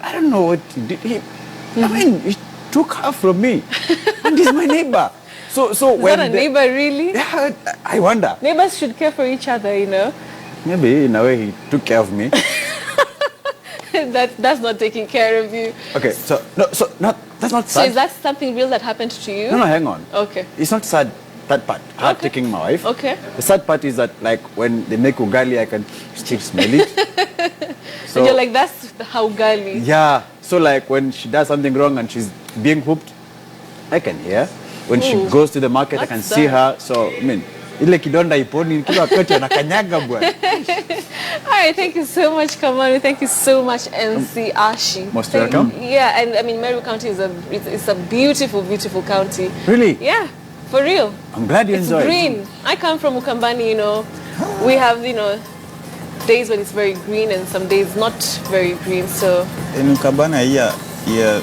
I don't know what he did. I mean, he took her from me. And he's my neighbor. So Is when that a neighbor, really? Yeah, I wonder. Neighbors should care for each other, you know. Maybe in a way he took care of me. That's not taking care of you. Okay, so that's not sad. So is that something real that happened to you? No, hang on. Okay. It's not sad, that part. Her taking my wife. Okay. The sad part is that, like, when they make ugali, I can still smell it. So And you're like, that's how ugali. yeah. So like when she does something wrong and she's being hooped, I can hear. When she goes to the market, I can see her. So I mean, ile kidonda iponi kila wakati anakanyaga bwana. All right, thank you so much, Kamanu. Thank you so much, MC Ashy. Most welcome. Yeah, and I mean, Meru County is it's a beautiful, beautiful county. Really? Yeah, for real. I'm glad you enjoyed. It's green. I come from Ukambani, you know. We have, you know, days when it's very green and some days not very green. So in Ukambani, yeah,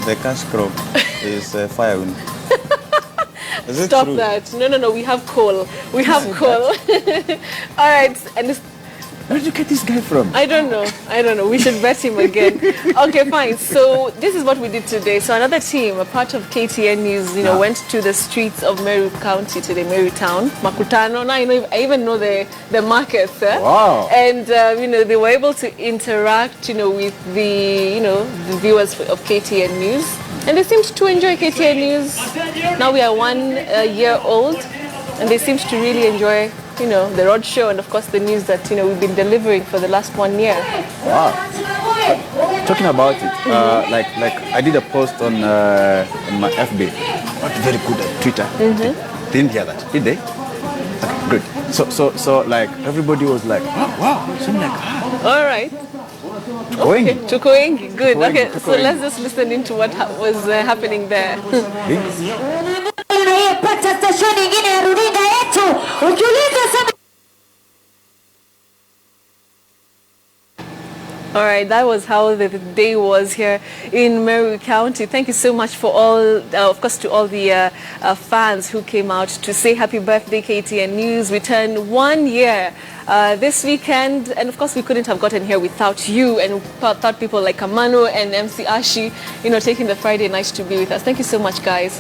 the cash crop is firewood. Stop that. No. We have coal. We have coal. All right. And this, where did you get this guy from? I don't know. We should bet him again. Okay, fine. So this is what we did today. So another team, a part of KTN News, you know, went to the streets of Meru County today, Meru Town, Makutano. Now, you know, I even know the markets. Wow. And, you know, they were able to interact, you know, with the viewers of KTN News. And they seemed to enjoy KTN News. Now we are 1 year old, and they seemed to really enjoy, you know, the road show and of course the news that, you know, we've been delivering for the last 1 year. Wow. Talking about it, like I did a post on my FB. Not very good at Twitter. Didn't hear that, did they? Okay, good. So like everybody was like, oh, wow. So I'm like, All right. Tukoengi. Tukoengi, good. Tukoengi, Okay, Tukoengi. so let's just listen into what was happening there. All right, that was how the day was here in Meru County. Thank you so much for all, of course, to all the fans who came out to say happy birthday, KTN News. We turned 1 year this weekend, and of course, we couldn't have gotten here without you and without people like Kamanu and MC Ashy, you know, taking the Friday night to be with us. Thank you so much, guys.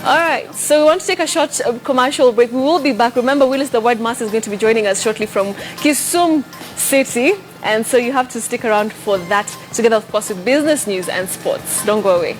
All right, so we want to take a short commercial break. We will be back. Remember, Willis the Word Master is going to be joining us shortly from Kisumu City. And so you have to stick around for that, together, of course, with business news and sports. Don't go away.